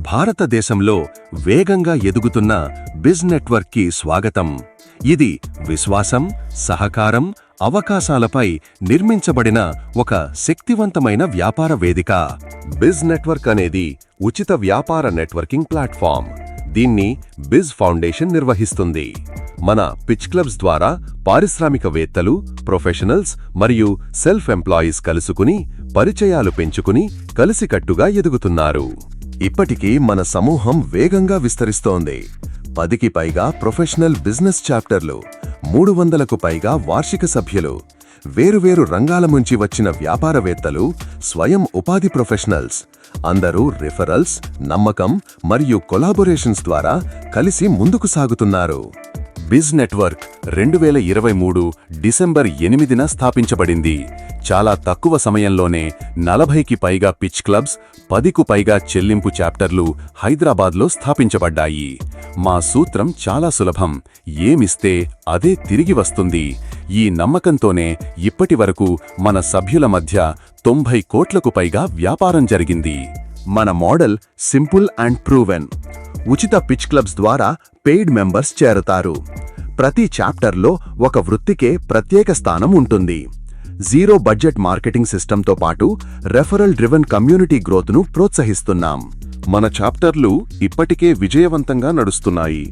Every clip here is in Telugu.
భారతదేశంలో వేగంగా ఎదుగుతున్న బిజ్ నెట్వర్క్కి స్వాగతం. ఇది విశ్వాసం, సహకారం, అవకాశాలపై నిర్మించబడిన ఒక శక్తివంతమైన వ్యాపార వేదిక. బిజ్ నెట్వర్క్ అనేది ఉచిత వ్యాపార నెట్వర్కింగ్ ప్లాట్ఫామ్. దీన్ని బిజ్ ఫౌండేషన్ నిర్వహిస్తుంది. మన పిచ్ క్లబ్స్ ద్వారా పారిశ్రామికవేత్తలు, ప్రొఫెషనల్స్ మరియు సెల్ఫ్ ఎంప్లాయీస్ కలుసుకుని పరిచయాలు పెంచుకుని కలిసికట్టుగా ఎదుగుతున్నారు. ఇప్పటికీ మన సమూహం వేగంగా విస్తరిస్తోంది. 10కి పైగా ప్రొఫెషనల్ బిజినెస్ చాప్టర్లు, 300కు పైగా వార్షిక సభ్యులు, వేరువేరు రంగాల నుంచి వచ్చిన వ్యాపారవేత్తలు, స్వయం ఉపాధి ప్రొఫెషనల్స్ అందరూ రిఫరల్స్, నమ్మకం మరియు కొలాబొరేషన్స్ ద్వారా కలిసి ముందుకు సాగుతున్నారు. బిజ్ నెట్వర్క్ 2023 డిసెంబర్ 8న స్థాపించబడింది. చాలా తక్కువ సమయంలోనే 40కి పైగా పిచ్ క్లబ్స్, 10కు పైగా చెల్లింపు చాప్టర్లు హైదరాబాద్లో స్థాపించబడ్డాయి. మా సూత్రం చాలా సులభం: ఏమిస్తే అదే తిరిగి వస్తుంది. ఈ నమ్మకంతోనే ఇప్పటివరకు మన సభ్యుల మధ్య 90 కోట్లకు పైగా వ్యాపారం జరిగింది. మన మోడల్ సింపుల్ అండ్ ప్రూవెన్. ఉచిత పిచ్ క్లబ్స్ ద్వారా పెయిడ్ మెంబర్స్ చేరతారు. ప్రతి చాప్టర్లో ఒక వృత్తికే ప్రత్యేక స్థానం ఉంటుంది. జీరో బడ్జెట్ మార్కెటింగ్ సిస్టంతో పాటు రెఫరల్ డ్రివెన్ కమ్యూనిటీ గ్రోత్ను ప్రోత్సహిస్తున్నాం. మన చాప్టర్లు ఇప్పటికే విజయవంతంగా నడుస్తున్నాయి.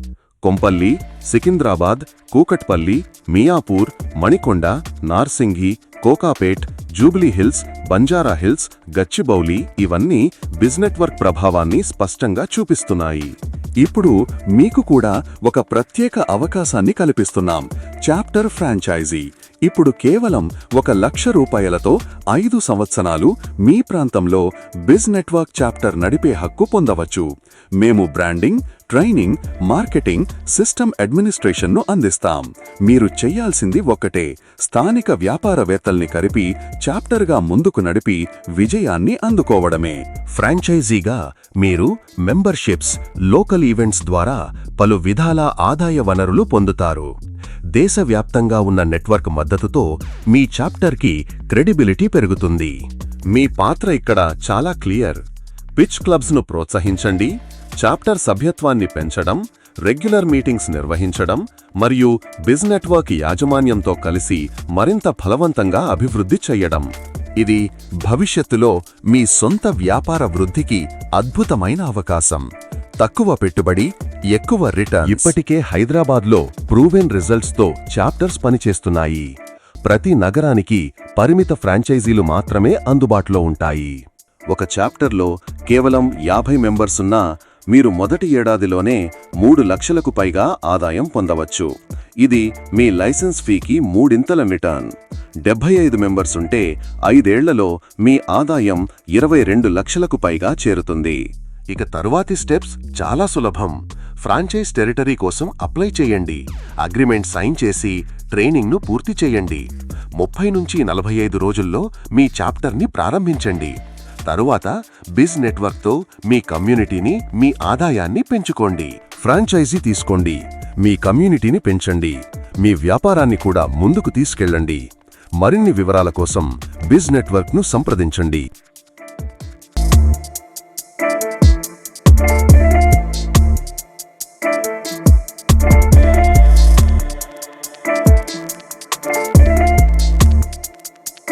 కొంపల్లి, సికింద్రాబాద్, కూకట్పల్లి, మియాపూర్, మణికొండ, నార్సింగి, కోకాపేట్, జూబ్లీహిల్స్, బంజారాహిల్స్, గచ్చిబౌలి ఇవన్నీ బిజ్ నెట్వర్క్ ప్రభావాన్ని స్పష్టంగా చూపిస్తున్నాయి. ఇప్పుడు మీకు కూడా ఒక ప్రత్యేక అవకాశాన్ని కల్పిస్తున్నాం: చాప్టర్ ఫ్రాంచైజీ. ఇప్పుడు కేవలం ₹1,00,000తో 5 సంవత్సరాలు మీ ప్రాంతంలో బిజ్ నెట్వర్క్ చాప్టర్ నడిపే హక్కు పొందవచ్చు. మేము బ్రాండింగ్, ట్రైనింగ్, మార్కెటింగ్, సిస్టమ్ అడ్మినిస్ట్రేషన్ను అందిస్తాం. మీరు చెయ్యాల్సింది ఒక్కటే: స్థానిక వ్యాపారవేత్తల్ని కలిపి చాప్టర్గా ముందుకు నడిపి విజయాన్ని అందుకోవడమే. ఫ్రాంచైజీగా మీరు మెంబర్షిప్స్, లోకల్ ఈవెంట్స్ ద్వారా పలు విధాల ఆదాయ వనరులు పొందుతారు. దేశవ్యాప్తంగా ఉన్న నెట్వర్క్ మద్దతుతో మీ చాప్టర్కి క్రెడిబిలిటీ పెరుగుతుంది. మీ పాత్ర ఇక్కడ చాలా క్లియర్: పిచ్ క్లబ్స్ను ప్రోత్సహించండి, చాప్టర్ సభ్యత్వాన్ని పెంచడం, రెగ్యులర్ మీటింగ్స్ నిర్వహించడం మరియు బిజ్ నెట్వర్క్ యాజమాన్యంతో కలిసి మరింత ఫలవంతంగా అభివృద్ధి చెయ్యడం. ఇది భవిష్యత్తులో మీ సొంత వ్యాపార వృద్ధికి అద్భుతమైన అవకాశం. తక్కువ పెట్టుబడి, ఎక్కువ రిటర్న్. ఇప్పటికే హైదరాబాద్లో ప్రూవెన్ రిజల్ట్స్తో చాప్టర్స్ పనిచేస్తున్నాయి. ప్రతి నగరానికి పరిమిత ఫ్రాంచైజీలు మాత్రమే అందుబాటులో ఉంటాయి. ఒక చాప్టర్లో కేవలం 50 మెంబర్స్ ఉన్నా మీరు మొదటి ఏడాదిలోనే 3 లక్షలకు పైగా ఆదాయం పొందవచ్చు. ఇది మీ లైసెన్స్ ఫీకి 3 రిటర్న్. 75 మెంబర్స్ ఉంటే 5 ఏళ్లలో మీ ఆదాయం 22 లక్షలకు పైగా చేరుతుంది. ఇక తరువాతి స్టెప్స్ చాలా సులభం. ఫ్రాంచైజ్ టెరిటరీ కోసం అప్లై చేయండి, అగ్రిమెంట్ సైన్ చేసి ట్రైనింగ్ను పూర్తి చేయండి. 30 నుంచి 45 రోజుల్లో మీ చాప్టర్ని ప్రారంభించండి. తరువాత బిజ్ నెట్వర్క్తో మీ కమ్యూనిటీని, మీ ఆదాయాన్ని పెంచుకోండి. ఫ్రాంచైజీ తీసుకోండి, మీ కమ్యూనిటీని పెంచండి, మీ వ్యాపారాన్ని కూడా ముందుకు తీసుకెళ్లండి. మరిన్ని వివరాల కోసం బిజ్ నెట్వర్క్ను సంప్రదించండి.